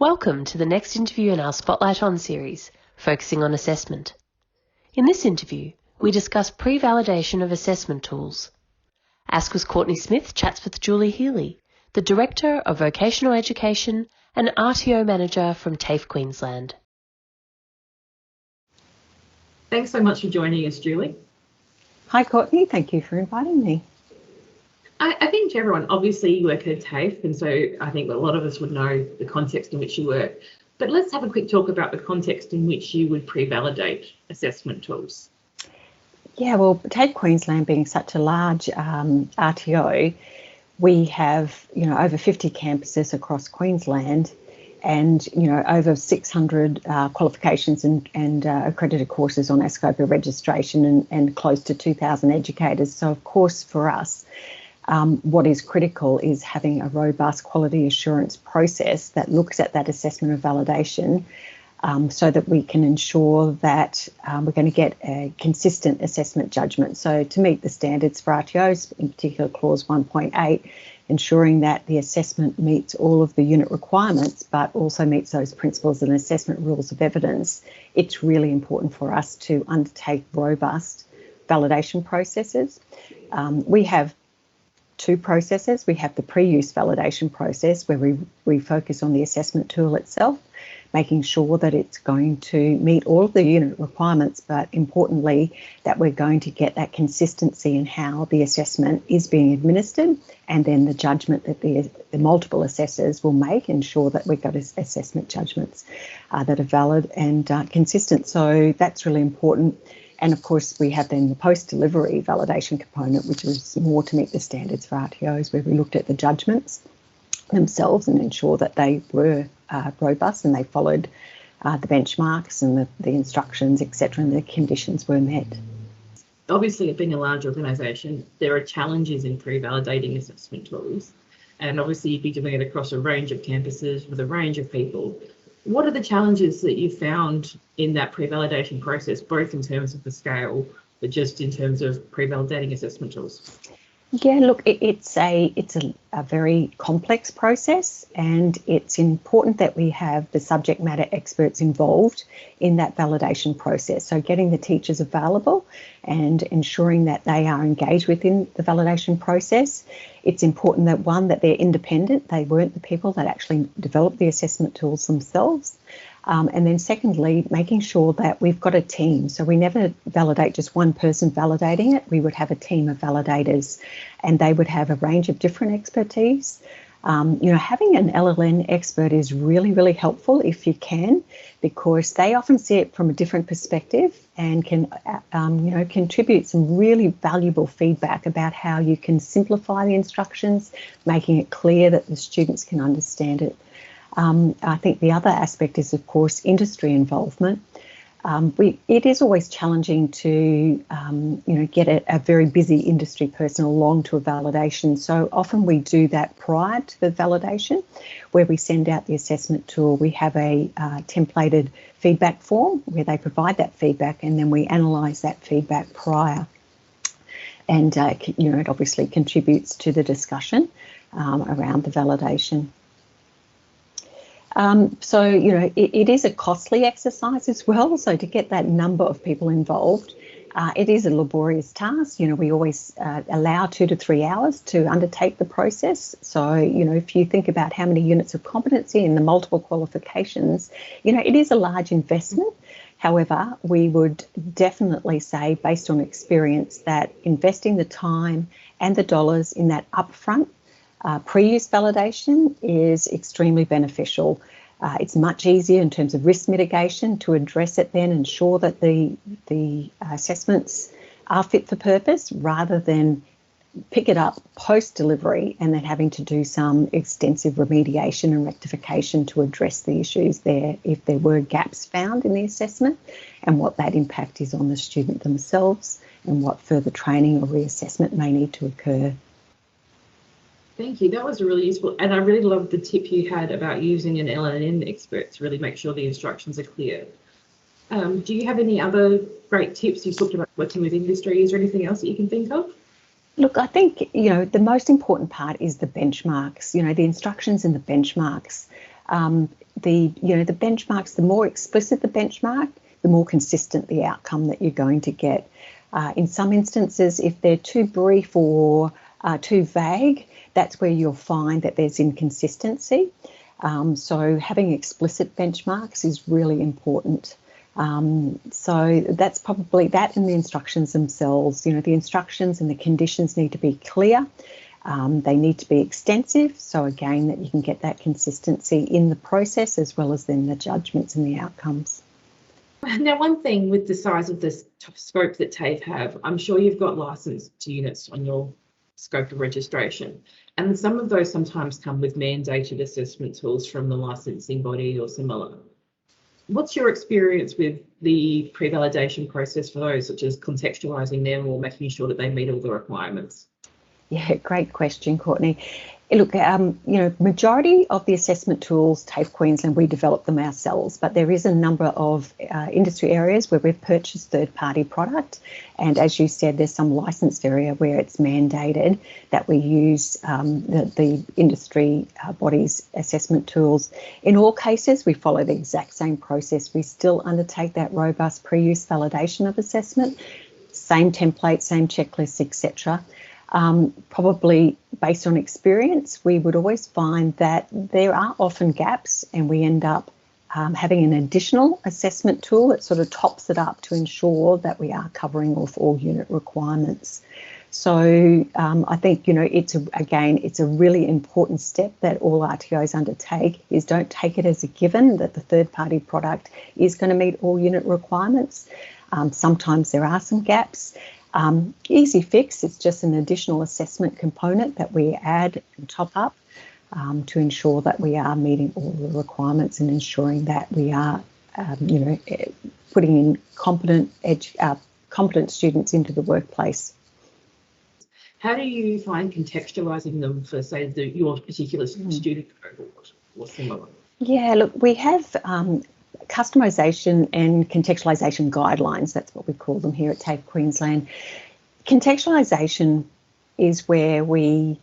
Welcome to the next interview in our Spotlight On series, focusing on assessment. In this interview, we discuss pre-validation of assessment tools. ASQA's Courtney Smith chats with Julie Healy, the Director of Vocational Education and RTO Manager from TAFE Queensland. Thanks so much for joining us, Julie. Hi, Courtney. Thank you for inviting me. I think to everyone, obviously you work at TAFE, and so I think a lot of us would know the context in which you work. But let's have a quick talk about the context in which you would pre-validate assessment tools. Yeah, well, TAFE Queensland being such a large RTO, we have, over 50 campuses across Queensland and, over 600 qualifications and accredited courses on ASCOPA registration and close to 2,000 educators. So, of course, for us, what is critical is having a robust quality assurance process that looks at that assessment of validation so that we can ensure that we're going to get a consistent assessment judgment. So to meet the standards for RTOs, in particular clause 1.8, ensuring that the assessment meets all of the unit requirements but also meets those principles and assessment rules of evidence, it's really important for us to undertake robust validation processes. We have two processes. We have the pre-use validation process where we focus on the assessment tool itself, making sure that it's going to meet all of the unit requirements, but importantly that we're going to get that consistency in how the assessment is being administered, and then the judgment that the multiple assessors will make, ensure that we've got assessment judgments that are valid and consistent. So that's really important. And of course, we have then the post-delivery validation component, which was more to meet the standards for RTOs, where we looked at the judgments themselves and ensure that they were robust and they followed the benchmarks and the instructions, etc., and the conditions were met. Obviously, being a large organisation, there are challenges in pre-validating assessment tools. And obviously, you'd be doing it across a range of campuses with a range of people. What are the challenges that you found in that pre-validation process, both in terms of the scale, but just in terms of pre-validating assessment tools? Yeah, look, it's a very complex process, and it's important that we have the subject matter experts involved in that validation process. So getting the teachers available and ensuring that they are engaged within the validation process. It's important that they're independent. They weren't the people that actually developed the assessment tools themselves. And then secondly, making sure that we've got a team. So we never validate just one person validating it. We would have a team of validators and they would have a range of different expertise. Having an LLN expert is really, really helpful if you can, because they often see it from a different perspective and can, contribute some really valuable feedback about how you can simplify the instructions, making it clear that the students can understand it. I think the other aspect is, of course, industry involvement. It is always challenging to, get a very busy industry person along to a validation. So often we do that prior to the validation, where we send out the assessment tool. We have a templated feedback form where they provide that feedback, and then we analyse that feedback prior. And, it obviously contributes to the discussion around the validation. It is a costly exercise as well. So to get that number of people involved, it is a laborious task. We always allow 2 to 3 hours to undertake the process. So, if you think about how many units of competency and the multiple qualifications, it is a large investment. However, we would definitely say, based on experience, that investing the time and the dollars in that upfront pre-use validation is extremely beneficial. It's much easier in terms of risk mitigation to address it then, ensure that the assessments are fit for purpose, rather than pick it up post-delivery and then having to do some extensive remediation and rectification to address the issues there if there were gaps found in the assessment, and what that impact is on the student themselves and what further training or reassessment may need to occur. Thank you. That was really useful. And I really loved the tip you had about using an LLN expert to really make sure the instructions are clear. Do you have any other great tips? You talked about working with industry. Is there anything else that you can think of? Look, I think, the most important part is the benchmarks, the instructions and the benchmarks. the benchmarks, the more explicit the benchmark, the more consistent the outcome that you're going to get. In some instances, if they're too brief or too vague, that's where you'll find that there's inconsistency. So having explicit benchmarks is really important. So that's probably that, and the instructions themselves. The instructions and the conditions need to be clear. They need to be extensive, so again that you can get that consistency in the process as well as then the judgments and the outcomes. Now, one thing with the size of this scope that TAFE have, I'm sure you've got licensed units on your scope of registration, and some of those sometimes come with mandated assessment tools from the licensing body or similar. What's your experience with the pre-validation process for those, such as contextualising them or making sure that they meet all the requirements? Yeah, great question, Courtney. Look, majority of the assessment tools, TAFE Queensland, we develop them ourselves, but there is a number of industry areas where we've purchased third-party product. And as you said, there's some licensed area where it's mandated that we use the industry bodies' assessment tools. In all cases, we follow the exact same process. We still undertake that robust pre-use validation of assessment, same template, same checklists, etc. Probably based on experience, we would always find that there are often gaps, and we end up having an additional assessment tool that sort of tops it up to ensure that we are covering off all unit requirements. So I think, it's a really important step that all RTOs undertake, is don't take it as a given that the third-party product is going to meet all unit requirements. Sometimes there are some gaps. Easy fix, it's just an additional assessment component that we add and top up to ensure that we are meeting all the requirements and ensuring that we are, putting in competent students into the workplace. How do you find contextualising them for, say, your particular student cohort or similar? Yeah, look, we have customisation and contextualisation guidelines, that's what we call them here at TAFE Queensland. Contextualisation is where we,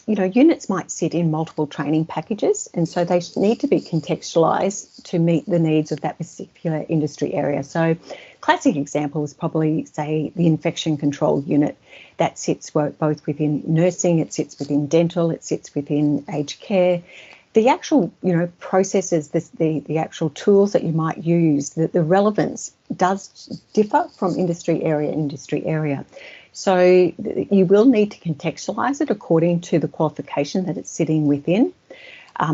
units might sit in multiple training packages, and so they need to be contextualised to meet the needs of that particular industry area. So classic example is probably, say, the infection control unit. That sits both within nursing, it sits within dental, it sits within aged care. The actual, processes, the actual tools that you might use, the relevance does differ from industry area. So you will need to contextualise it according to the qualification that it's sitting within.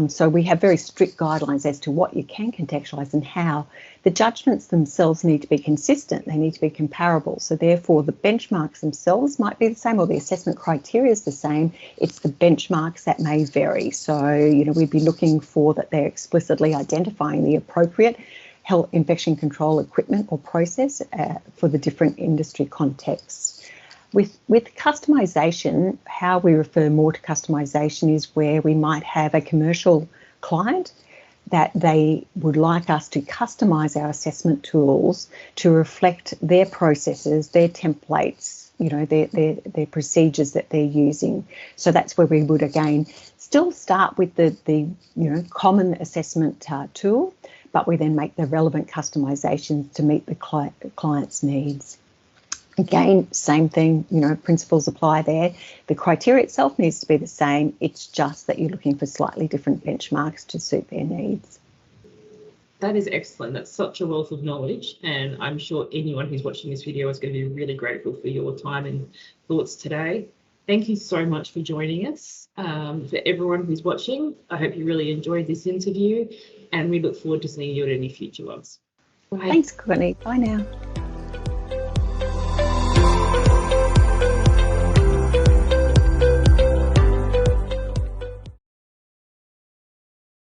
So we have very strict guidelines as to what you can contextualise and how. The judgments themselves need to be consistent, they need to be comparable. So therefore the benchmarks themselves might be the same, or the assessment criteria is the same. It's the benchmarks that may vary. So, we'd be looking for that they're explicitly identifying the appropriate health infection control equipment or process for the different industry contexts. With customisation, how we refer more to customisation is where we might have a commercial client that they would like us to customise our assessment tools to reflect their processes, their templates, their procedures that they're using. So that's where we would again still start with the common assessment tool, but we then make the relevant customisations to meet the client's needs. Again, same thing, principles apply there. The criteria itself needs to be the same. It's just that you're looking for slightly different benchmarks to suit their needs. That is excellent. That's such a wealth of knowledge, and I'm sure anyone who's watching this video is going to be really grateful for your time and thoughts today. Thank you so much for joining us. For everyone who's watching, I hope you really enjoyed this interview, and we look forward to seeing you at any future ones. Bye. Thanks, Courtney. Bye now.